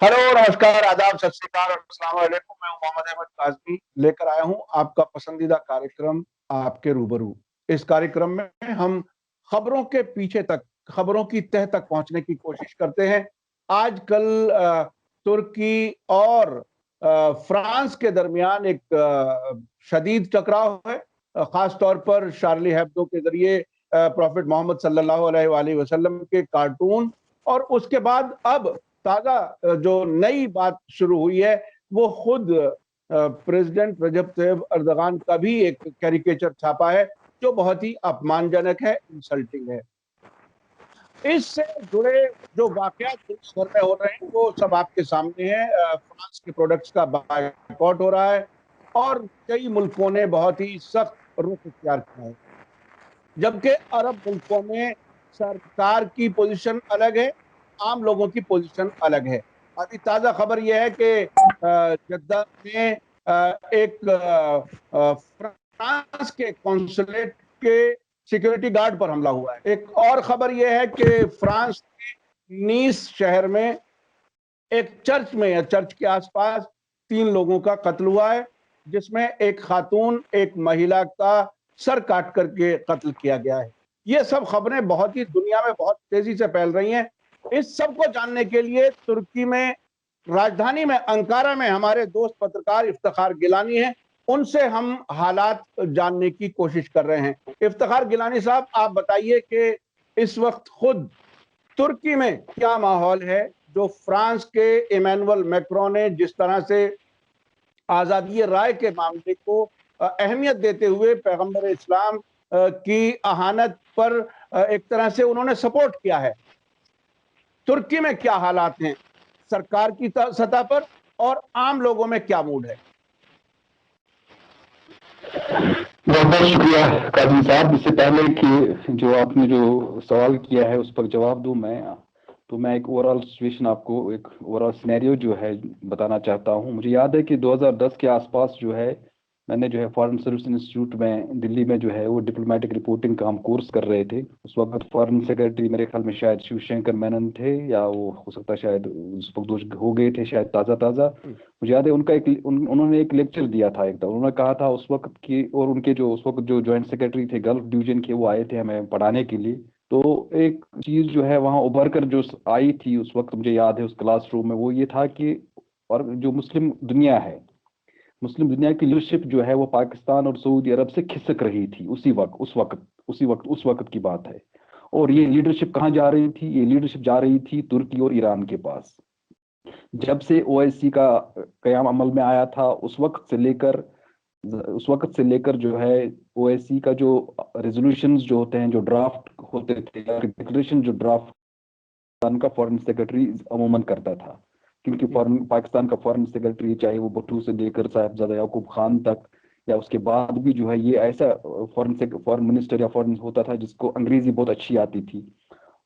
Hello, नमस्कार, आदाब, सत श्री अकाल और अस्सलाम वालेकुम। मैं हूं मोहम्मद अहमद काज़मी, लेकर आया हूं आपका पसंदीदा कार्यक्रम आपके रूबरू। इस कार्यक्रम में हम खबरों के पीछे तक, खबरों की तह तक पहुंचने की कोशिश करते हैं। आजकल तुर्की और फ्रांस के दरमियान एक शदीद टकराव है। खास तौर पर शार्ली हेब्दो के जरिए प्रॉफिट मोहम्मद सल्लल्लाहु अलैहि वसल्लम के कार्टून, और उसके बाद अब ताजा जो नई बात शुरू हुई है वो खुद प्रेसिडेंट रजब तैयब अर्दगान का भी एक कैरिकेचर छापा है, जो बहुत ही अपमानजनक है, इंसल्टिंग है। इससे जुड़े जो वाकयात दुनिया भर में हो रहे हैं वो सब आपके सामने हैं। फ्रांस के प्रोडक्ट्स का बायकॉट हो रहा है और कई मुल्कों ने बहुत ही सख्त रुख इख्तियार किया है, जबकि अरब मुल्कों में सरकार की पोजीशन अलग है, आम लोगों की पोजीशन अलग है। अभी ताजा खबर यह है कि जद्दा में एक फ्रांस के कॉन्सुलेट के सिक्योरिटी गार्ड पर हमला हुआ है। एक और खबर यह है कि फ्रांस के नीस शहर में एक चर्च में या चर्च के आसपास 3 लोगों का कत्ल हुआ है, जिसमें एक खातून, एक महिला का सर काट करके कत्ल किया गया है। ये सब खबरें बहुत ही दुनिया में बहुत तेजी से फैल रही हैं। इस सब को जानने के लिए तुर्की में, राजधानी में अंकारा में हमारे दोस्त पत्रकार इफ्तिखार गिलानी हैं। उनसे हम हालात जानने की कोशिश कर रहे हैं। इफ्तिखार गिलानी साहब, आप बताइए कि इस वक्त खुद तुर्की में क्या माहौल है, जो फ्रांस के इमैनुअल मैक्रों ने जिस तरह से आजादी राय के मामले को अहमियत देते हुए पैगंबर इस्लाम की अहानत पर एक तरह से उन्होंने सपोर्ट किया है। तुर्की में क्या हालात हैं सरकार की सतह पर, और आम लोगों में क्या मूड है? बहुत बहुत शुक्रिया काजी साहब। इससे पहले कि जो आपने जो सवाल किया है उस पर जवाब दूं मैं एक ओवरऑल सिचुएशन, आपको एक ओवरऑल सिनेरियो जो है बताना चाहता हूं। मुझे याद है कि 2010 के आसपास जो है मैंने जो है फॉरेन सर्विस इंस्टीट्यूट में दिल्ली में जो है वो डिप्लोमेटिक रिपोर्टिंग का हम कोर्स कर रहे थे। उस वक्त फॉरेन सेक्रेटरी मेरे ख्याल में शायद शिवशंकर मेनन थे, या वो हो सकता है शायद उस वक्त हो गए थे शायद ताज़ा ताज़ा। मुझे याद है उन्होंने एक लेक्चर दिया था एकदम। उन्होंने कहा था उस वक्त की, और उनके जो उस वक्त जो ज्वाइंट सेक्रेटरी थे गल्फ डिवीजन के, वो आए थे हमें पढ़ाने के लिए। तो एक चीज जो है वहां उभर कर जो आई थी उस वक्त, मुझे याद है उस क्लासरूम में, वो ये था कि और जो मुस्लिम दुनिया है, मुस्लिम दुनिया की लीडरशिप जो है वो पाकिस्तान और सऊदी अरब से खिसक रही थी उस वक्त की बात है। और ये लीडरशिप कहाँ जा रही थी? ये लीडरशिप जा रही थी तुर्की और ईरान के पास। जब से ओआईसी का कयाम अमल में आया था उस वक्त से लेकर जो है ओआईसी का जो रेजोल्यूशंस जो होते हैं, जो ड्राफ्ट होते थे, डिक्लेरेशन जो ड्राफ्ट का फॉरेन सेक्रेटरी अमूमन करता था। क्योंकि फॉरेन पाकिस्तान का फॉरेन सेक्रेटरी, चाहे वो भुट्टो से लेकर साहिबजादा याकूब खान तक, या उसके बाद भी जो है, ये ऐसा फॉरेन मिनिस्टर या फॉरेन होता था जिसको अंग्रेजी बहुत अच्छी आती थी।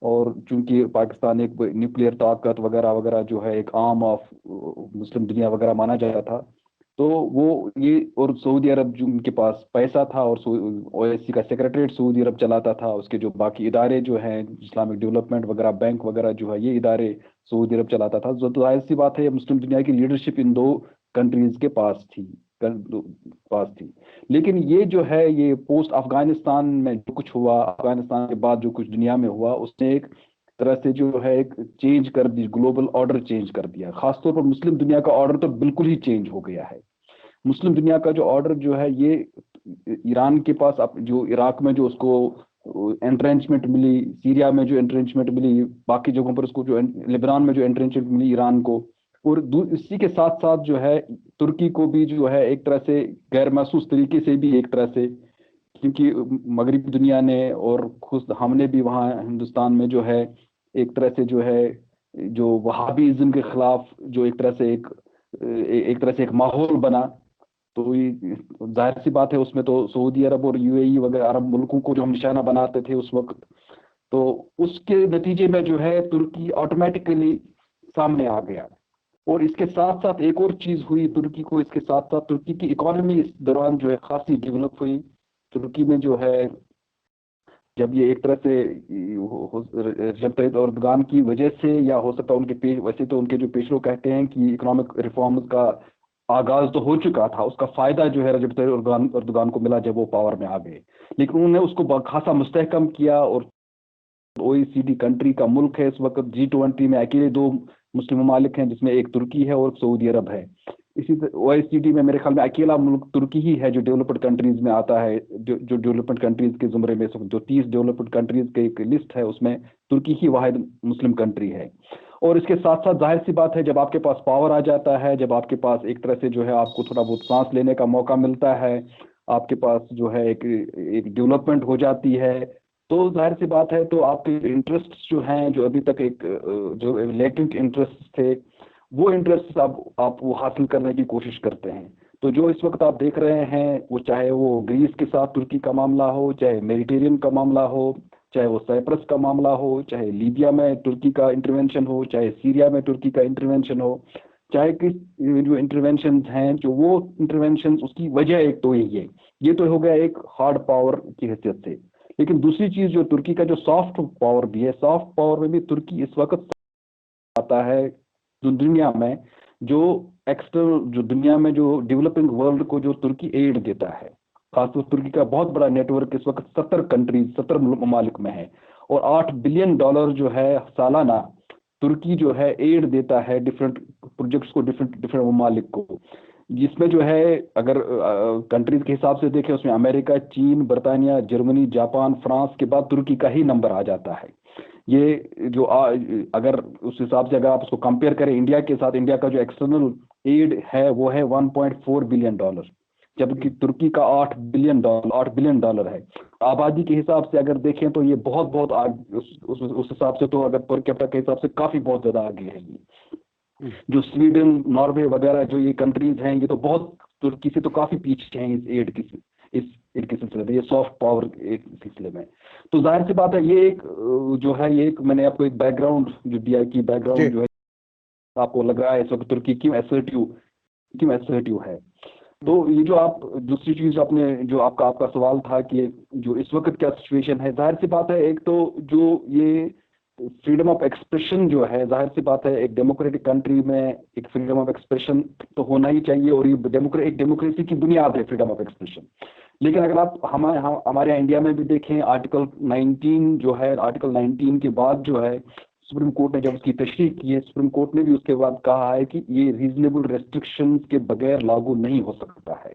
और चूंकि पाकिस्तान एक न्यूक्लियर ताकत वगैरह वगैरह जो है, एक आर्म ऑफ मुस्लिम दुनिया वगैरह माना जाता था, तो वो ये, और सऊदी अरब जो उनके पास पैसा था, और ओएससी का सेक्रेटरीट सऊदी अरब चलाता था, उसके जो बाकी इदारे जो हैं, इस्लामिक डेवलपमेंट वगैरह, बैंक वगैरह जो है, ये इदारे सऊदी अरब चलाता था। तो जाहिर सी बात है, मुस्लिम दुनिया की लीडरशिप इन दो कंट्रीज के पास थी। लेकिन ये जो है, ये पोस्ट अफगानिस्तान में जो कुछ हुआ, अफगानिस्तान के बाद जो कुछ दुनिया में हुआ, उसने एक तरह से जो है एक चेंज कर दी, ग्लोबल ऑर्डर चेंज कर दिया। खासतौर पर मुस्लिम दुनिया का ऑर्डर तो बिल्कुल ही चेंज हो गया है। मुस्लिम दुनिया का जो ऑर्डर जो है, ये ईरान के पास जो इराक में जो उसको एंट्रेंचमेंट मिली, सीरिया में जो एंट्रेंचमेंट मिली, बाकी जगहों पर उसको जो लेबनान में जो एंट्रेंचमेंट मिली ईरान को, और इसी के साथ साथ जो है तुर्की को भी जो है एक तरह से गैर महसूस तरीके से भी, एक तरह से, क्योंकि मगरबी दुनिया ने और खुद हमने भी वहाँ हिंदुस्तान में जो है एक तरह से जो है, जो वहाबीज्म के खिलाफ जो एक तरह से एक माहौल बना। तो ये जाहिर सी बात है, उसमें तो सऊदी अरब और यूएई वगैरह अरब मुल्कों को जो हम निशाना बनाते थे उस वक्त, तो उसके नतीजे में जो है तुर्की ऑटोमेटिकली सामने आ गया। और इसके साथ साथ एक और चीज हुई तुर्की को, इसके साथ साथ तुर्की की इकोनॉमी इस दौरान जो है खासी डेवलप हुई। तुर्की में जो है जब ये एक तरह से रजब तैयब एर्दोगान की वजह से, या हो सकता है उनके वैसे तो उनके जो पेशरो कहते हैं कि इकोनॉमिक रिफॉर्म्स का आगाज तो हो चुका था, उसका फायदा जो है रजब तैयब एर्दोगान को मिला जब वो पावर में आ गए, लेकिन उन्होंने उसको खासा मुस्तहकम किया। और OECD कंट्री का मुल्क है इस वक्त, G20 में अकेले 2 मुस्लिम ममालिक हैं, जिसमें एक तुर्की है और सऊदी अरब है। इसी OECD में मेरे ख्याल में अकेला मुल्क तुर्की ही है जो डेवलप्ड कंट्रीज में आता है, जो डेवलप्ड कंट्रीज के जुमरे में, जो 30 डेवलप्ड कंट्रीज की एक लिस्ट है उसमें तुर्की ही वाहिद मुस्लिम कंट्री है। और इसके साथ साथ जाहिर सी बात है, जब आपके पास पावर आ जाता है, जब आपके पास एक तरह से जो है आपको थोड़ा बहुत सांस लेने का मौका मिलता है, आपके पास जो है एक डेवलपमेंट हो जाती है, तो जाहिर सी बात है तो आपके इंटरेस्ट जो हैं, जो अभी तक एक जो लेटेंट इंटरेस्ट थे, वो इंटरेस्ट आप वो हासिल करने की कोशिश करते हैं। तो जो इस वक्त आप देख रहे हैं, वो चाहे वो ग्रीस के साथ तुर्की का मामला हो, चाहे मेडिटेरियन का मामला हो, चाहे वो साइप्रस का मामला हो, चाहे लीबिया में तुर्की का इंटरवेंशन हो, चाहे सीरिया में तुर्की का इंटरवेंशन हो, चाहे किस जो इंटरवेंशन हैं, जो वो इंटरवेंशन उसकी वजह एक तो यही है। ये तो हो गया एक हार्ड पावर की हैसियत से। लेकिन दूसरी चीज जो तुर्की का जो सॉफ्ट पावर भी है, सॉफ्ट पावर में भी तुर्की इस वक्त आता है जो दुनिया में, जो एक्सटर्नल, जो दुनिया में जो डेवलपिंग वर्ल्ड को जो तुर्की एड देता है, खासतौर तुर्की का बहुत बड़ा नेटवर्क इस वक्त 70 ममालिक में है, और $8 बिलियन जो है सालाना तुर्की जो है एड देता है डिफरेंट प्रोजेक्ट्स को, डिफरेंट ममालिक को, जिसमें जो है अगर कंट्रीज के हिसाब से देखें, उसमें अमेरिका, चीन, बर्तानिया, जर्मनी, जापान, फ्रांस के बाद तुर्की का ही नंबर आ जाता है। ये जो अगर उस हिसाब से अगर आप उसको कंपेयर करें इंडिया के साथ, इंडिया का जो एक्सटर्नल एड है वो है $1.4 बिलियन, जबकि तुर्की का $8 बिलियन है। आबादी के हिसाब से अगर देखें तो ये बहुत बहुत उस हिसाब से तो अगर पर कैपिटा के हिसाब से काफी बहुत ज्यादा आगे है ये। जो स्वीडन, नॉर्वे वगैरह जो ये कंट्रीज हैं, ये तो बहुत तुर्की से तो काफी पीछे हैं इस एड के सिलसिले में, ये सॉफ्ट पावर एक सिलसिले में। तो जाहिर सी बात है, ये एक जो है, ये एक मैंने आपको एक बैकग्राउंड जो दिया कि बैकग्राउंड जो है आपको लग रहा है इस वक्त तुर्की क्यों असर्टिव है। तो ये जो आप दूसरी चीज आपने जो आपका सवाल था कि जो इस वक्त क्या सिचुएशन है, जाहिर सी बात है एक तो जो ये फ्रीडम ऑफ एक्सप्रेशन जो है, जाहिर सी बात है एक डेमोक्रेटिक कंट्री में एक फ्रीडम ऑफ एक्सप्रेशन तो होना ही चाहिए, और ये एक डेमोक्रेसी की बुनियाद है फ्रीडम ऑफ एक्सप्रेशन। लेकिन अगर आप हमारे यहाँ इंडिया में भी देखें, आर्टिकल 19 जो है, आर्टिकल 19 के बाद जो है सुप्रीम कोर्ट ने जब उसकी तशरीह की है, सुप्रीम कोर्ट ने भी उसके बाद कहा है कि ये रीजनेबल रेस्ट्रिक्शंस के बगैर लागू नहीं हो सकता है।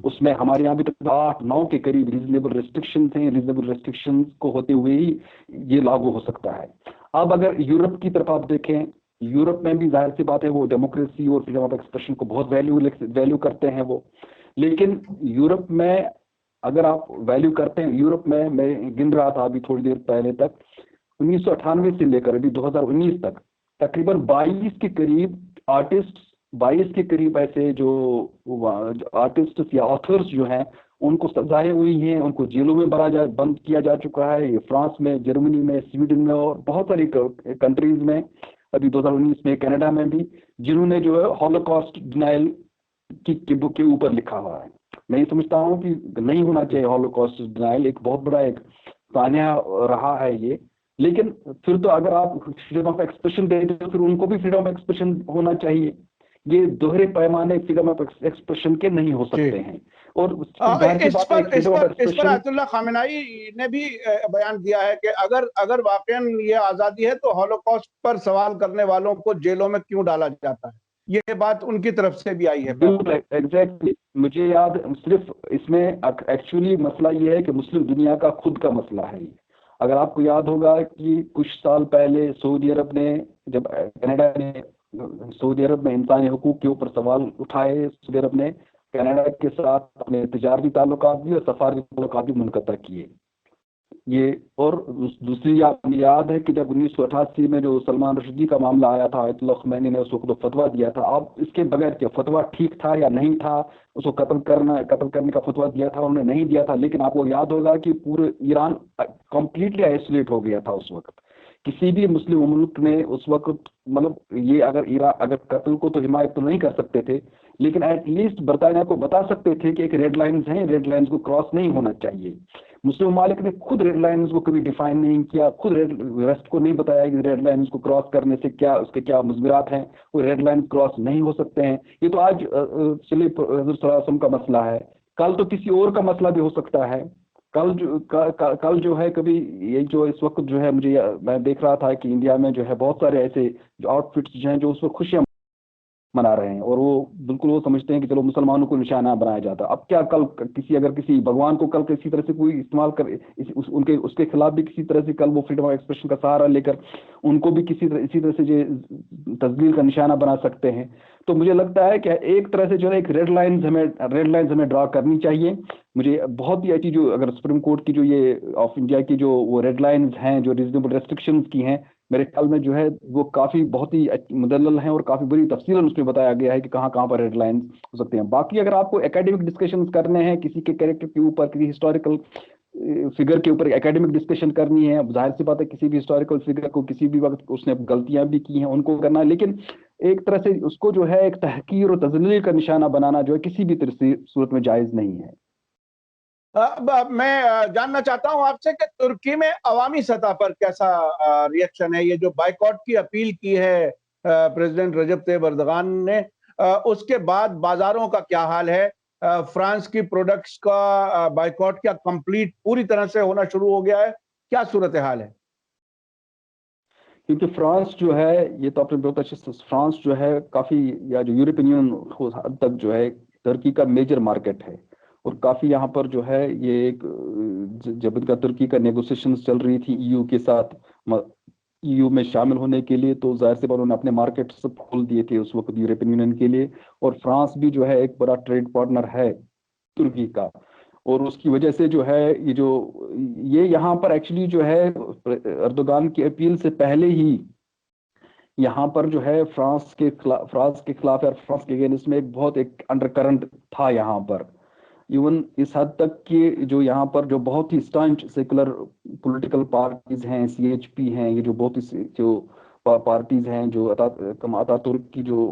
उसमें हमारे यहाँ भी तक 8-9 के करीब रीजनेबल रेस्ट्रिक्शंस हैं, रीजनेबल रेस्ट्रिक्शंस को होते हुए ही ये लागू हो सकता है। अब अगर यूरोप की तरफ आप देखें, यूरोप में भी जाहिर सी बात है वो डेमोक्रेसी और फ्रीडम ऑफ एक्सप्रेशन को बहुत वैल्यू करते हैं वो। लेकिन यूरोप में अगर आप वैल्यू करते हैं, यूरोप में मैं गिन रहा था अभी थोड़ी देर पहले तक, 1998 से लेकर अभी 2019 तक तकरीबन 22 के करीब आर्टिस्ट, 22 के करीब ऐसे जो आर्टिस्ट या ऑथर्स जो हैं उनको सजाएं हुई हैं, उनको जेलों में बंद किया जा चुका है। ये फ्रांस में, जर्मनी में, स्वीडन में और बहुत सारी कंट्रीज में, अभी 2019 में कनाडा में भी, जिन्होंने जो है हॉलोकॉस्ट डिनाइल के ऊपर लिखा हुआ है। मैं ये समझता हूँ कि नहीं होना चाहिए हॉलोकॉस्ट डिनाइल, एक बहुत बड़ा एक सान्या रहा है ये। लेकिन फिर तो अगर आप फ्रीडम ऑफ एक्सप्रेशन देते हो, फिर उनको भी फ्रीडम ऑफ एक्सप्रेशन होना चाहिए। ये दोहरे पैमाने फ्रीडम ऑफ एक्सप्रेशन के नहीं हो सकते हैं। और इस पर आयतुल्लाह खामेनाई ने भी बयान दिया है कि अगर वाकई ये आजादी है तो हॉलोकॉस्ट पर सवाल करने वालों को जेलों में क्यों डाला जाता है। ये बात उनकी तरफ से भी आई है। बिल्कुल एग्जैक्टली, मुझे याद, सिर्फ इसमें एक्चुअली मसला ये है कि मुस्लिम दुनिया का खुद का मसला है। अगर आपको याद होगा कि कुछ साल पहले सऊदी अरब ने, जब कनाडा ने सऊदी अरब में इंसानी हकूक के ऊपर सवाल उठाए, सऊदी अरब ने कनाडा के साथ अपने तिजारती ताल्लुकात भी और सफारती ताल्लुकात भी मुनक़ता किए। ये और दूसरी आपको याद है कि जब 1988 में जो सलमान रुश्दी का मामला आया था, आयतुल्लाह ख़ुमैनी ने उसको फतवा दिया था। अब इसके बगैर क्या फतवा ठीक था या नहीं था, उसको कत्ल करने का फतवा दिया था, उन्होंने नहीं दिया था। लेकिन आपको याद होगा कि पूरे ईरान कंप्लीटली आइसोलेट हो गया था उस वक्त। किसी भी मुस्लिम मुल्क ने उस वक्त, मतलब ये अगर कत्ल को तो हिमायत तो नहीं कर सकते थे, लेकिन एटलीस्ट बरतानिया को बता सकते थे कि एक रेड लाइन्स हैं, रेड लाइन्स को क्रॉस नहीं होना चाहिए। मुस्लिम ममालिक ने खुद रेड लाइंस को कभी डिफाइन नहीं किया, खुद वेस्ट को नहीं बताया कि रेड लाइंस को क्रॉस करने से क्या उसके क्या मुज़मिरात हैं, वो रेड लाइन क्रॉस नहीं हो सकते हैं। ये तो आज चलिए हज़रत सल्लल्लाहु अलैहि वसल्लम का मसला है, कल तो किसी और का मसला भी हो सकता है। कल जो है कभी ये जो इस वक्त जो है मैं देख रहा था कि इंडिया में जो है बहुत सारे ऐसे जो आउटफिट्स जो हैं जो उस वक्त खुशियां मना रहे हैं, और वो बिल्कुल वो समझते हैं कि चलो मुसलमानों को निशाना बनाया जाता। अब क्या कल अगर किसी भगवान को कल किसी तरह से कोई इस्तेमाल कर उनके उसके खिलाफ भी किसी तरह से कल वो फ्रीडम ऑफ एक्सप्रेशन का सहारा लेकर उनको भी इसी तरह से जो तस्लील का निशाना बना सकते हैं। तो मुझे लगता है कि एक तरह से जो है एक रेड लाइंस हमें ड्रा करनी चाहिए। मुझे बहुत ही अच्छी जो अगर सुप्रीम कोर्ट की जो ये ऑफ इंडिया की जो वो रेड लाइंस हैं जो रीजनेबल रेस्ट्रिक्शंस की हैं, मेरे ख्याल में जो है वो काफी बहुत ही मुदल्लल हैं और काफी बड़ी तफसीलन उसमें बताया गया है कि कहाँ कहाँ पर रेड लाइंस हो सकते हैं। बाकी अगर आपको एकेडमिक डिस्कशंस करने हैं किसी के कैरेक्टर के ऊपर, किसी हिस्टोरिकल फिगर के ऊपर एकेडमिक डिस्कशन करनी है, जाहिर सी बात है किसी भी हिस्टोरिकल फिगर को किसी भी वक्त उसने गलतियां भी की हैं उनको करना है, लेकिन एक तरह से उसको जो है एक तहकीर और तजलील का निशाना बनाना जो है किसी भी तरह से सूरत में जायज नहीं है। मैं जानना चाहता हूं आपसे कि तुर्की में अवामी सतह पर कैसा रिएक्शन है। ये जो बाइकॉट की अपील की है प्रेसिडेंट रजब तैयब एर्दोगान ने, उसके बाद बाजारों का क्या हाल है? फ्रांस की प्रोडक्ट्स का बाइकॉट क्या कंप्लीट पूरी तरह से होना शुरू हो गया है? क्या सूरत हाल है? क्योंकि फ्रांस जो है, ये तो आपने बहुत अच्छे से, फ्रांस जो है काफी, या जो यूरोपियन यूनियन हद तक जो है तुर्की का मेजर मार्केट है, और काफी यहाँ पर जो है ये एक जब इनका तुर्की का नेगोशिएशंस चल रही थी ईयू के साथ, ईयू में शामिल होने के लिए, तो जाहिर से बात उन्होंने अपने मार्केट सब खोल दिए थे उस वक्त यूरोपियन यूनियन के लिए, और फ्रांस भी जो है एक बड़ा ट्रेड पार्टनर है तुर्की का। और उसकी वजह से जो है ये यहाँ पर एक्चुअली जो है अर्दोगान की अपील से पहले ही यहाँ पर जो है फ्रांस के खिलाफ या फ्रांस के अगेंस्ट में एक बहुत एक अंडरकरंट था यहाँ पर। इवन इस हद तक कि जो यहाँ पर जो बहुत ही स्टंच सेकुलर पॉलिटिकल पार्टीज हैं, सीएचपी हैं, ये जो बहुत ही जो पार्टीज हैं, जो अतातुर्क की जो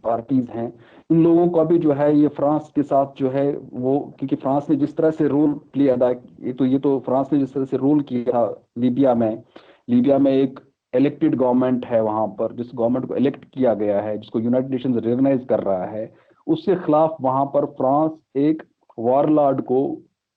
पार्टीज हैं, इन लोगों का भी जो है ये फ्रांस के साथ जो है वो, क्योंकि फ्रांस ने जिस तरह से रोल प्ले अदा, ये तो फ्रांस ने जिस तरह से रोल किया लीबिया में एक इलेक्टेड गवर्नमेंट है वहां पर, जिस गवर्नमेंट को इलेक्ट किया गया है, जिसको यूनाइटेड नेशंस रिकॉग्नाइज कर रहा है, उसके खिलाफ वहां पर फ्रांस एक वारलॉर्ड को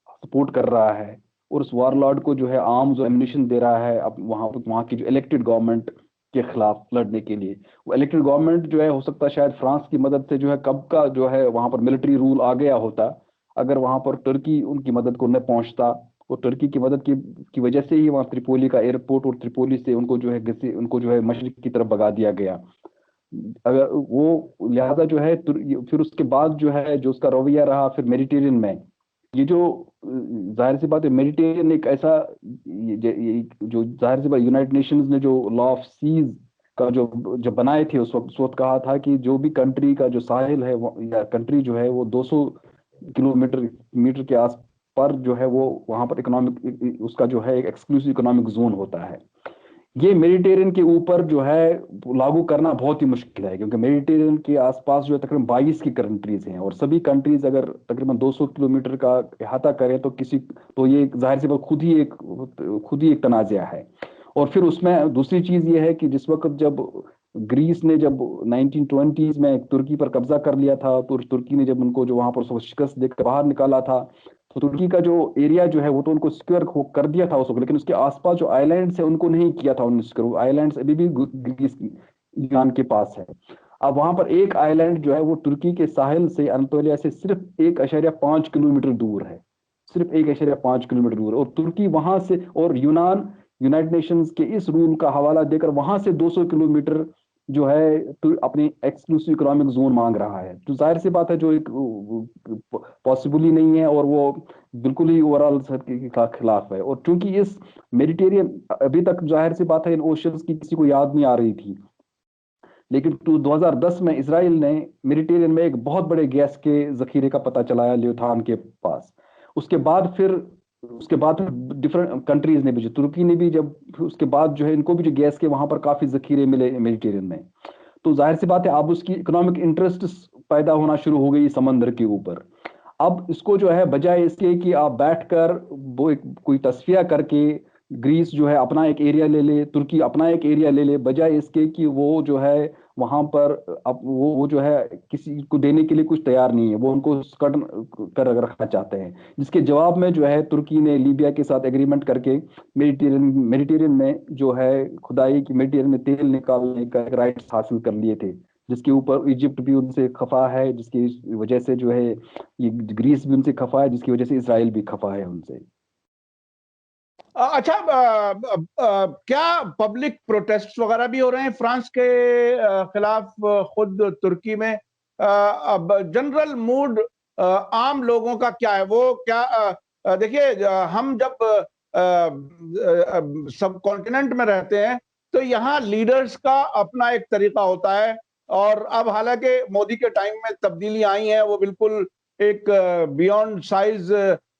सपोर्ट कर रहा है, और उस वारलॉर्ड को जो है आर्म्स और एम्युनिशन दे रहा है अब वहां की जो इलेक्टेड गवर्नमेंट के खिलाफ लड़ने के लिए। वो इलेक्टेड गवर्नमेंट जो है, हो सकता है शायद फ्रांस की मदद से जो है कब का जो है वहां पर मिलिट्री रूल आ गया होता, अगर वहां पर तुर्की उनकी मदद को न पहुंचता। और तुर्की की मदद की वजह से ही वहां त्रिपोली का एयरपोर्ट, और त्रिपोली से उनको जो है मशरिक की तरफ भगा दिया गया। अगर वो लिहाजा जो है फिर उसके बाद जो है जो उसका रवैया रहा फिर मेडिटेरियन में, ये जो जाहिर सी बात है मेडिटेरियन एक ऐसा जो जाहिर सी बात यूनाइटेड नेशंस ने जो लॉ ऑफ सीज का जो बनाए थे उस वक्त कहा था कि जो भी कंट्री का जो साहिल है या कंट्री जो है वो 200 किलोमीटर के आस पर जो है वो वहां पर इकोनॉमिक उसका जो है एक एक्सक्लूसिव इकोनॉमिक जोन होता है। ये मेडिटेरियन के ऊपर जो है लागू करना बहुत ही मुश्किल है, क्योंकि मेडिटेरियन के आसपास जो है तकरीबन 22 की कंट्रीज हैं, और सभी कंट्रीज अगर तकरीबन 200 किलोमीटर का अहाता करें तो ये जाहिर सी बात खुद ही एक तनाज़ा है। और फिर उसमें दूसरी चीज ये है कि जिस वक्त जब ग्रीस ने जब 1920s में तुर्की पर कब्जा कर लिया था, तो तुर्की ने जब उनको जो वहां पर शिकस्त देकर बाहर निकाला था, तो तुर्की का जो एरिया जो है वो तो उनको सिक्योर कर दिया था उसको, लेकिन उसके आसपास जो आइलैंड्स है उनको नहीं किया था उन्होंने सिक्योर। आइलैंड्स अभी भी ग्रीस ईरान के पास है। अब वहां पर एक आइलैंड जो है वो तुर्की के साहिल से, अनतोलिया से सिर्फ 1.5 किलोमीटर दूर है, सिर्फ 1.5 किलोमीटर दूर है। और तुर्की वहां से, और यूनान यूनाइटेड नेशंस के इस रूल का हवाला देकर वहां से 200 किलोमीटर जो है तो अपनी एक्सक्लूसिव इकोनॉमिक जोन मांग रहा है, जो जाहिर सी बात है जो एक पॉसिबल ही नहीं है, और वो बिल्कुल ही ओवरऑल के खिलाफ है। और चूंकि इस मेडिटेरियन अभी तक जाहिर सी बात है इन ओशंस की किसी को याद नहीं आ रही थी, लेकिन 2010 में इसराइल ने मेडिटेरियन में एक बहुत बड़े गैस के जखीरे का पता चलाया लियोथान के पास। उसके बाद डिफरेंट कंट्रीज ने भी, जो तुर्की ने भी, जब उसके बाद जो है इनको भी जो गैस के वहां पर काफी जखीरे मिले मेडिटेरियन में, तो जाहिर सी बात है अब उसकी इकोनॉमिक इंटरेस्ट पैदा होना शुरू हो गई समंदर के ऊपर। अब इसको जो है बजाय इसके कि आप बैठकर वो एक कोई तस्फिया करके ग्रीस जो है अपना एक एरिया ले ले, तुर्की अपना एक एरिया ले ले, बजाय इसके कि वो जो है वहां पर अब वो जो है किसी को देने के लिए कुछ तैयार नहीं है, वो उनको कट कर रखना चाहते हैं। जिसके जवाब में जो है तुर्की ने लीबिया के साथ एग्रीमेंट करके मेडिटेरियन में जो है खुदाई की, मेडिटेरियन में तेल निकालने का राइट्स हासिल कर लिए थे, जिसके ऊपर इजिप्ट भी उनसे खफा है, जिसकी वजह से जो है ये ग्रीस भी उनसे खफा है, जिसकी वजह से इसराइल भी खफा है उनसे। अच्छा, क्या पब्लिक प्रोटेस्ट वगैरह भी हो रहे हैं फ्रांस के खिलाफ खुद तुर्की में? अब जनरल मूड आम लोगों का क्या है? वो क्या देखिए, हम जब सब कॉन्टिनेंट में रहते हैं तो यहाँ लीडर्स का अपना एक तरीका होता है, और अब हालांकि मोदी के टाइम में तब्दीली आई है, वो बिल्कुल एक बियॉन्ड साइज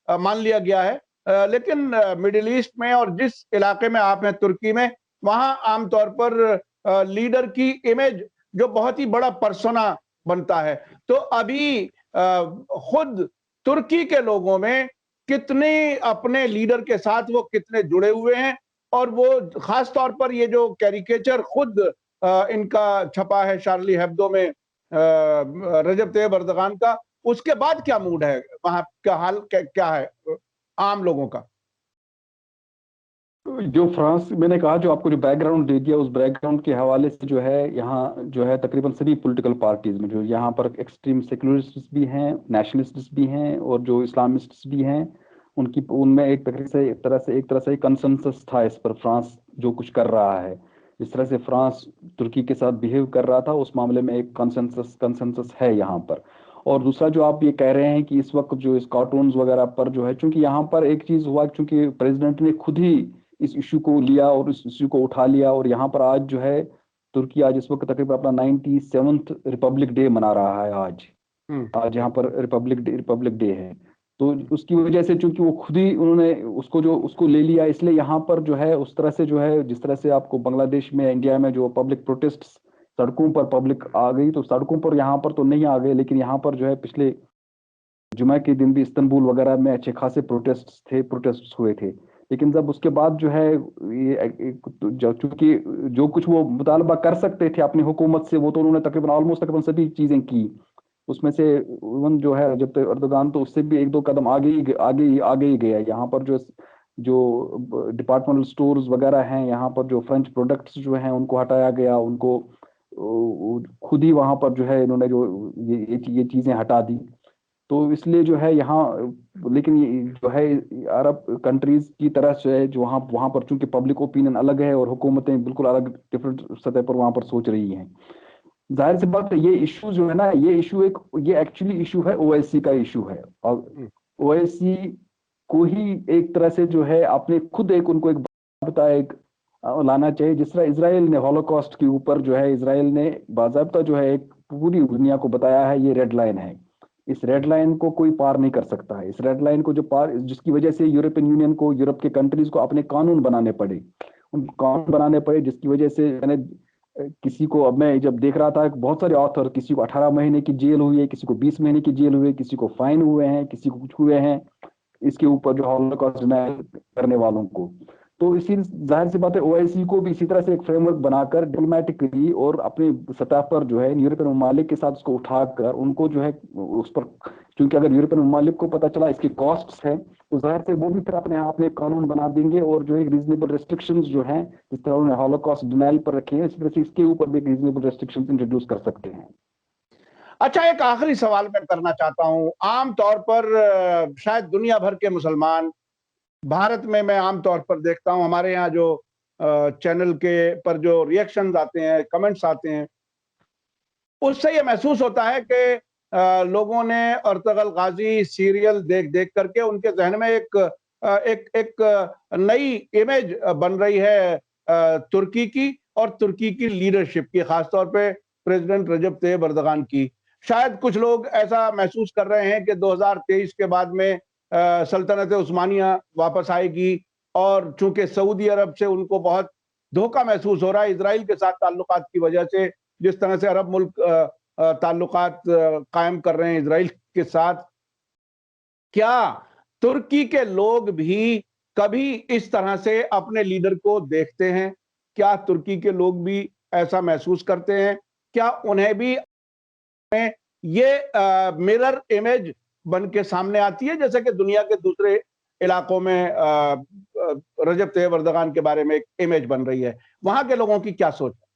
मान लिया गया है। लेकिन मिडिल ईस्ट में और जिस इलाके में आप हैं, तुर्की में, वहां आमतौर पर लीडर की इमेज जो बहुत ही बड़ा पर्सोना बनता है। तो अभी खुद तुर्की के लोगों में कितने अपने लीडर के साथ वो कितने जुड़े हुए हैं, और वो खास तौर पर ये जो कैरिकेचर खुद इनका छपा है शार्ली हेब्दो में रजब तैयब अर्दगान का, उसके बाद क्या मूड है वहां का? हाल क्या है आम लोगों का? जो फ्रांस, मैंने कहा जो आपको जो बैकग्राउंड दे दिया, उस बैकग्राउंड के हवाले से जो है यहाँ जो है तकरीबन सभी पॉलिटिकल पार्टीज में जो यहाँ पर एक्सट्रीम सेक्युलरिस्ट्स भी हैं, नेशनलिस्ट्स भी हैं, और जो इस्लामिस्ट्स भी हैं, उनकी उनमें एक तरह से कंसेंसस था इस पर, फ्रांस जो कुछ कर रहा है, जिस तरह से फ्रांस तुर्की के साथ बिहेव कर रहा था, उस मामले में एक कंसेंसस है यहाँ पर। और दूसरा जो आप ये कह रहे हैं कि इस वक्त जो इस कार्टून्स वगैरह पर जो है, चूंकि यहाँ पर एक चीज हुआ, चूंकि प्रेसिडेंट ने खुद ही इस इशू को लिया और इस इशू को उठा लिया, और यहाँ पर आज जो है तुर्की आज इस वक्त तकरीबन अपना 97th रिपब्लिक डे मना रहा है आज। आज यहाँ पर रिपब्लिक डे है, तो उसकी वजह से चूंकि वो खुद ही उन्होंने उसको ले लिया, इसलिए यहाँ पर जो है उस तरह से जो है, जिस तरह से आपको बांग्लादेश में, इंडिया में जो पब्लिक प्रोटेस्ट, सड़कों पर पब्लिक आ गई, तो सड़कों पर यहाँ पर तो नहीं आ गए, लेकिन यहाँ पर जो है पिछले जुमा के दिन भी इस्तांबुल वगैरह में अच्छे खासे प्रोटेस्ट हुए थे। लेकिन जब उसके बाद जो है चूंकि जो कुछ वो मुतालबा कर सकते थे अपनी हुकूमत से, वो तो उन्होंने तकरीबन सभी चीजें की। उसमें से इवन जो है जब तक अर्दोगान तो उससे भी एक दो कदम आगे ही गया। यहाँ पर जो जो डिपार्टमेंटल स्टोर्स वगैरह हैं, यहाँ पर जो फ्रेंच प्रोडक्ट्स जो हैं उनको हटाया गया, उनको खुद ही वहां पर जो है इन्होंने जो ये चीजें हटा दी। तो इसलिए जो है यहाँ, लेकिन ये जो है अरब कंट्रीज की तरह से है, जो वहाँ वहाँ पर चूंकि पब्लिक ओपिनियन अलग है और हुकूमतें बिल्कुल अलग डिफरेंट सतह पर वहाँ पर सोच रही हैं, जाहिर सी बात है ये इशू जो है ना, ये एक्चुअली इशू है, ओआईसी का इशू है। और ओआईसी को ही एक तरह से जो है आपने खुद एक उनको एक बाकायदा एक लाना चाहिए। जिस तरह इसराइल ने हॉलोकॉस्ट के ऊपर जो है, इसराइल ने बाकायदा जो है एक पूरी दुनिया को बताया है ये रेड लाइन है, इस रेड लाइन को कोई पार नहीं कर सकता है। इस रेड लाइन को जो पार, जिसकी वजह से यूरोपियन यूनियन को, यूरोप के कंट्रीज को अपने कानून बनाने पड़े, जिसकी वजह से मैंने किसी को, अब मैं जब देख रहा था बहुत सारे ऑथर, किसी को 18 महीने की जेल हुई है, किसी को 20 महीने की जेल हुई है, किसी को फाइन हुए हैं, किसी को कुछ हुए हैं, इसके ऊपर जो हॉलोकॉस्ट डिनायल करने वालों को। तो इसी जाहिर सी बात है ओआईसी को भी इसी तरह से एक फ्रेमवर्क बनाकर डिप्लोमेटिकली और अपनी सतह पर जो है यूरोपियन ममालिक के साथ उसको उठाकर उनको जो है उस पर, क्योंकि अगर यूरोपियन ममालिक को पता चला इसकी कॉस्ट्स है, तो जाहिर से वो भी फिर अपने आप में कानून बना देंगे, और जो एक रीजनेबल रेस्ट्रिक्शंस जो हैं, जिस तरह उन्होंने हॉलोकॉस्ट डिनायल पर रखे हैं, इसी तरह से इसके ऊपर भी रीजनेबल रेस्ट्रिक्शंस इंट्रोड्यूस कर सकते हैं। अच्छा, एक आखिरी सवाल मैं करना चाहता हूं। आमतौर पर शायद दुनिया भर के मुसलमान, भारत में मैं आमतौर पर देखता हूं, हमारे यहाँ जो चैनल के पर जो रिएक्शंस आते हैं, कमेंट्स आते हैं, उससे ये महसूस होता है कि लोगों ने अर्तुगरुल गाजी सीरियल देख देख करके उनके जहन में एक नई इमेज बन रही है तुर्की की, और तुर्की की लीडरशिप की, खासतौर पे प्रेसिडेंट रजब तैयब अर्दगान की। शायद कुछ लोग ऐसा महसूस कर रहे हैं कि 2023 के बाद में सल्तनत उस्मानिया वापस आएगी, और चूंकि सऊदी अरब से उनको बहुत धोखा महसूस हो रहा है इजराइल के साथ ताल्लुकात की वजह से, जिस तरह से अरब मुल्क ताल्लुकात कायम कर रहे हैं इजराइल के साथ, क्या तुर्की के लोग भी कभी इस तरह से अपने लीडर को देखते हैं? क्या तुर्की के लोग भी ऐसा महसूस करते हैं? क्या उन्हें भी ये मिरर इमेज बन के सामने आती है, जैसे कि दुनिया के दूसरे इलाकों में रजब तैयब एर्दोगान के बारे में एक इमेज बन रही है? वहां के लोगों की क्या सोच है?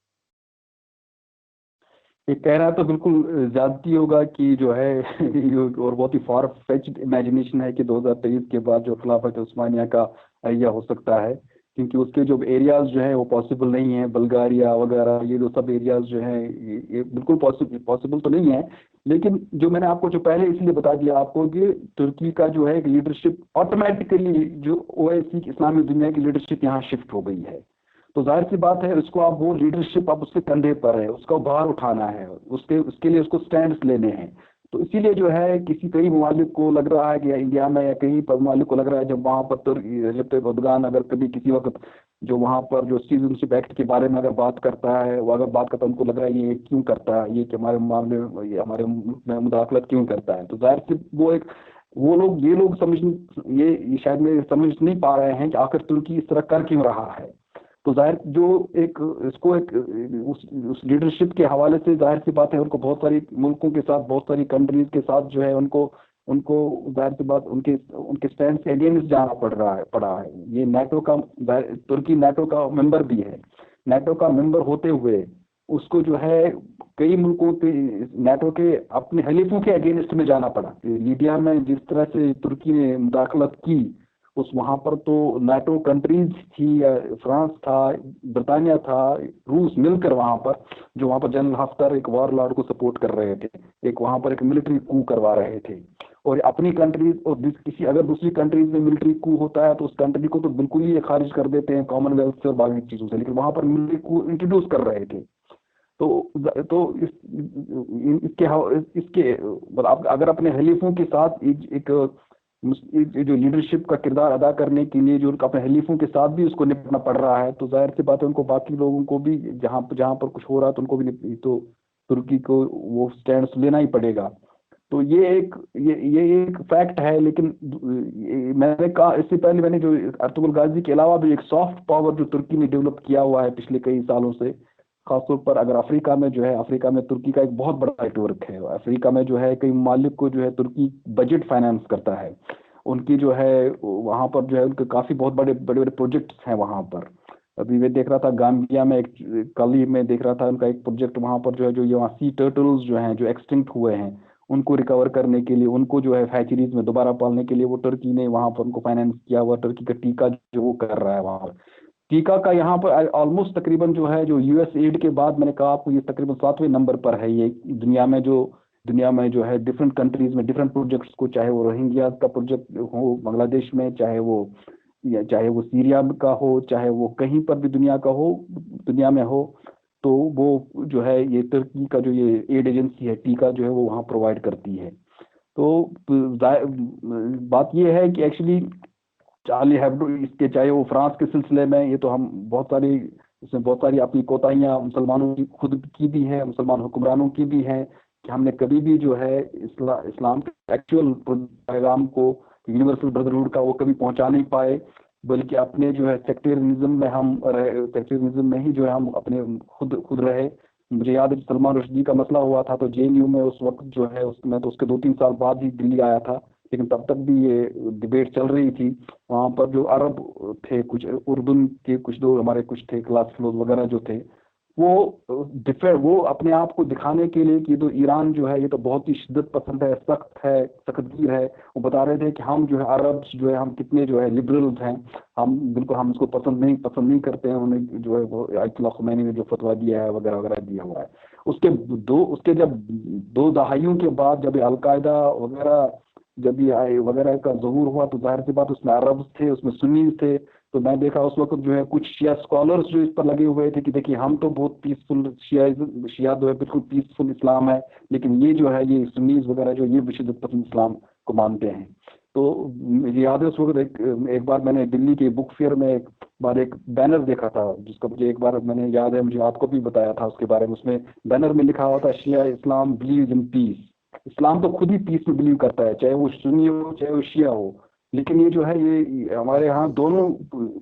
ये कहना तो बिल्कुल ज्यादती होगा कि जो है और बहुत ही फार फेच्ड इमेजिनेशन है कि 2023 के बाद जो खिलाफत उस्मानिया का अहिया हो सकता है, क्योंकि उसके जो एरियाज जो है वो पॉसिबल नहीं है। बल्गारिया वगैरह ये जो सब एरियाज जो है ये बिल्कुल पॉसिबल तो नहीं है। लेकिन जो मैंने आपको जो पहले इसलिए बता दिया आपको कि तुर्की का जो है लीडरशिप ऑटोमेटिकली जो ओवैसी इस्लामी दुनिया की लीडरशिप यहाँ शिफ्ट हो गई है। तो जाहिर सी बात है उसको अब वो लीडरशिप अब उसके कंधे पर है, उसको बाहर उठाना है, उसके लिए उसको स्टैंड लेने हैं। तो इसीलिए जो है कई ममालिक को लग रहा है कि इंडिया में या कहीं पर ममालिक को लग रहा है जब वहां पर तो रजब तैयब एर्दोगान अगर कभी किसी वक्त जो वहां पर जो सिटीजनशिप एक्ट के बारे में अगर बात करता है, वो अगर बात करता है उनको लग रहा है ये क्यों करता है, ये कि हमारे मामले में ये हमारे मुल्क में मुदाखलत क्यों करता है। तो जाहिर से ये लोग ये शायद में समझ नहीं पा रहे हैं कि आखिर तुर्की इस तरह कर क्यों रहा है। तो जाहिर जो एक इसको एक उस लीडरशिप के हवाले से जाहिर सी बात है उनको बहुत सारी मुल्कों के साथ, बहुत सारी कंट्रीज के साथ जो है उनको उनको जाहिर सी बात उनके उनके स्टैंड से अगेंस्ट जाना पड़ा है। ये नाटो का तुर्की नाटो का मेंबर भी है। नाटो का मेंबर होते हुए उसको जो है कई मुल्कों के नाटो के अपने हलीफों के अगेंस्ट में जाना पड़ा। लीबिया में जिस तरह से तुर्की ने मुदाखलत की उस वहां पर तो नाटो कंट्रीज थी, फ्रांस था, ब्रिटानिया था, रूस मिलकर वहां पर जो वहां पर जनरल हफ्तर एक वॉर लॉर्ड को सपोर्ट कर रहे थे, एक वहां पर एक मिलिट्री कू करवा रहे थे। और अपनी कंट्रीज और किसी अगर दूसरी कंट्रीज में मिलिट्री कू होता है तो उस कंट्री को तो बिल्कुल ही खारिज कर देते हैं कॉमनवेल्थ से और बाकी चीजों से, लेकिन वहां पर मिलिट्री कू इंट्रोड्यूस कर रहे थे। तो इसके मतलब अगर अपने हलीफों के साथ एक जो लीडरशिप का किरदार अदा करने के लिए जो अपने हलीफों के साथ भी उसको निपटना पड़ रहा है, तो जाहिर सी बात है उनको बाकी लोगों को भी जहां जहां पर कुछ हो रहा है तो उनको भी तो तुर्की को वो स्टैंड लेना ही पड़ेगा। तो ये एक फैक्ट है। लेकिन मैंने कहा इससे पहले मैंने जो अर्तुगरुल गाजी के अलावा भी एक सॉफ्ट पावर जो तुर्की ने डेवलप किया हुआ है पिछले कई सालों से, खासतौर पर अगर अफ्रीका में जो है, अफ्रीका में तुर्की का एक बहुत बड़ा नेटवर्क है। अफ्रीका में जो है कई ममालिक को जो है तुर्की बजट फाइनेंस करता है। उनकी जो है वहाँ पर जो है उनके काफी बहुत बड़े बड़े बड़े प्रोजेक्ट्स हैं वहाँ पर। अभी मैं देख रहा था गाम्बिया में कल ही मैं देख रहा था उनका एक प्रोजेक्ट वहाँ पर जो है जो ये वहाँ सी टर्टल्स जो हैं जो एक्सटिंक्ट हुए हैं उनको रिकवर करने के लिए, उनको जो है हैचरीज में दोबारा पालने के लिए वो तुर्की ने वहाँ पर उनको फाइनेंस किया हुआ। तुर्की का टीका जो वो कर रहा है वहाँ पर, टीका का यहाँ पर ऑलमोस्ट तकरीबन जो है जो यूएस एड के बाद मैंने कहा आपको ये तकरीबन 7वें नंबर पर है ये दुनिया में जो है डिफरेंट कंट्रीज में डिफरेंट प्रोजेक्ट्स को, चाहे वो रोहिंग्या का प्रोजेक्ट हो बांग्लादेश में, चाहे वो सीरिया का हो, चाहे वो कहीं पर भी दुनिया का हो, दुनिया में हो, तो वो जो है ये तुर्की का जो ये एड एजेंसी है टीका जो है वो वहाँ प्रोवाइड करती है। तो बात ये है कि एक्चुअली चार्ली हेब्डो इसके चाहे वो फ्रांस के सिलसिले में ये तो हम इसमें बहुत सारी अपनी कोताहियां मुसलमानों की खुद की भी है, मुसलमान हुक्मरानों की भी है कि हमने कभी भी जो है इस्लाम के एक्चुअल पैगाम को यूनिवर्सल ब्रदरहुड का वो कभी पहुंचा नहीं पाए, बल्कि अपने जो है सेक्टेरियनिज्म में हम रहे, सेक्टेरियनिज्म में ही जो है हम अपने खुद रहे। मुझे याद है सलमान रुश्दी का मसला हुआ था तो जेएनयू में उस वक्त जो है उसमें तो उसके 2-3 साल बाद ही दिल्ली आया था, लेकिन तब तक भी ये डिबेट चल रही थी। वहाँ पर जो अरब थे, कुछ उर्दून के कुछ लोग हमारे कुछ थे क्लास फेलोज वगैरह जो थे, वो अपने आप को दिखाने के लिए कि तो ईरान जो है ये तो बहुत ही शिद्दत पसंद है, सख्तगीर है, वो बता रहे थे कि हम जो है अरब जो है हम कितने जो है लिबरल्स हैं, हम बिल्कुल हम इसको पसंद नहीं करते हैं। उन्हें जो है वो आयतुल्लाह खुमैनी ने जो फतवा दिया है वगैरह वगैरह दिया हुआ है। उसके जब 2 दहाइयों के बाद जब अलकायदा वगैरह जब ये आए वगैरह का ज़हूर हुआ तो जाहिर सी बात उसमें अरब थे, उसमें सुन्नी थे। तो मैं देखा उस वक्त जो है कुछ शिया स्कॉलर्स जो इस पर लगे हुए थे कि देखिए हम तो बहुत पीसफुल शिया जो है बिल्कुल पीसफुल इस्लाम है, लेकिन ये जो है ये सुन्नीज वगैरह जो ये शिद्दत पसंद इस्लाम को मानते हैं। तो मुझे याद है उस वक्त एक बार मैंने दिल्ली के बुक फेयर में एक बैनर देखा था जिसका मुझे एक बार मैंने याद है मुझे आपको भी बताया था उसके बारे में। उसमें बैनर में लिखा हुआ था शिया इस्लाम बिलीव इन पीस। इस्लाम तो खुद ही पीस में बिलीव करता है, चाहे वो सुन्नी हो चाहे वो शिया हो। लेकिन ये जो है ये हमारे यहाँ दोनों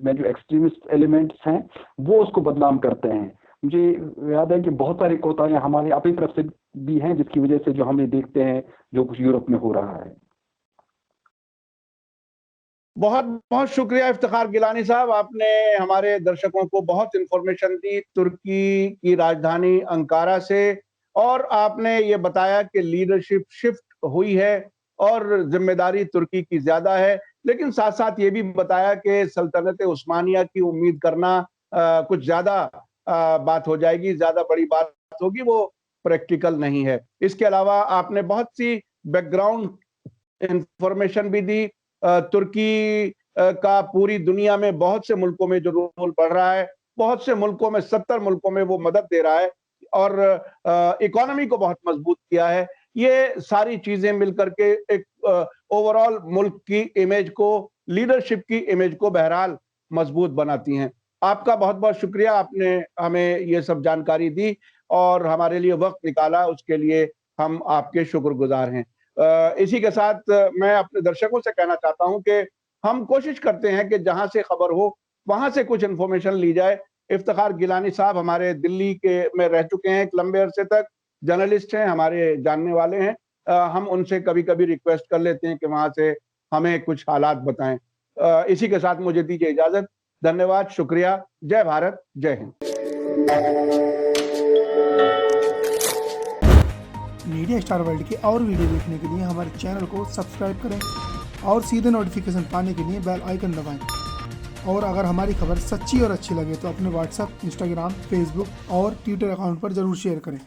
में जो एक्सट्रीमिस्ट एलिमेंट्स हैं वो उसको बदनाम करते हैं। मुझे याद है कि बहुत सारी कोताहियां हमारी अपनी तरफ से भी हैं, जिसकी वजह से जो हम ये देखते हैं जो कुछ यूरोप में हो रहा है। बहुत बहुत शुक्रिया इफ्तिखार गिलानी साहब, आपने हमारे दर्शकों को बहुत इंफॉर्मेशन दी तुर्की की राजधानी अंकारा से, और आपने ये बताया कि लीडरशिप शिफ्ट हुई है और जिम्मेदारी तुर्की की ज्यादा है, लेकिन साथ साथ ये भी बताया कि सल्तनत उस्मानिया की उम्मीद करना कुछ ज्यादा बात हो जाएगी, ज्यादा बड़ी बात होगी, वो प्रैक्टिकल नहीं है। इसके अलावा आपने बहुत सी बैकग्राउंड इंफॉर्मेशन भी दी। तुर्की का पूरी दुनिया में बहुत से मुल्कों में जो रोल बढ़ रहा है, बहुत से मुल्कों में 70 मुल्कों में वो मदद दे रहा है और इकोनॉमी को बहुत मजबूत किया है। ये सारी चीजें मिलकर के एक ओवरऑल मुल्क की इमेज को, लीडरशिप की इमेज को बहरहाल मजबूत बनाती हैं। आपका बहुत बहुत शुक्रिया, आपने हमें ये सब जानकारी दी और हमारे लिए वक्त निकाला, उसके लिए हम आपके शुक्रगुजार हैं। इसी के साथ मैं अपने दर्शकों से कहना चाहता हूं कि हम कोशिश करते हैं कि जहां से खबर हो वहां से कुछ इंफॉर्मेशन ली जाए। इफ्तिखार गिलानी साहब हमारे दिल्ली के में रह चुके हैं एक लंबे अरसे तक, जर्नलिस्ट हैं, हमारे जानने वाले हैं। हम उनसे कभी कभी रिक्वेस्ट कर लेते हैं कि वहां से हमें कुछ हालात बताएं। इसी के साथ मुझे दीजिए इजाजत। धन्यवाद, शुक्रिया, जय भारत, जय हिंद। मीडिया स्टार वर्ल्ड के और वीडियो देखने के लिए हमारे चैनल को सब्सक्राइब करें और सीधे नोटिफिकेशन पाने के लिए बेल आइकन दबाएं। और अगर हमारी खबर सच्ची और अच्छी लगे तो अपने व्हाट्सएप, इंस्टाग्राम, फेसबुक और ट्विटर अकाउंट पर ज़रूर शेयर करें।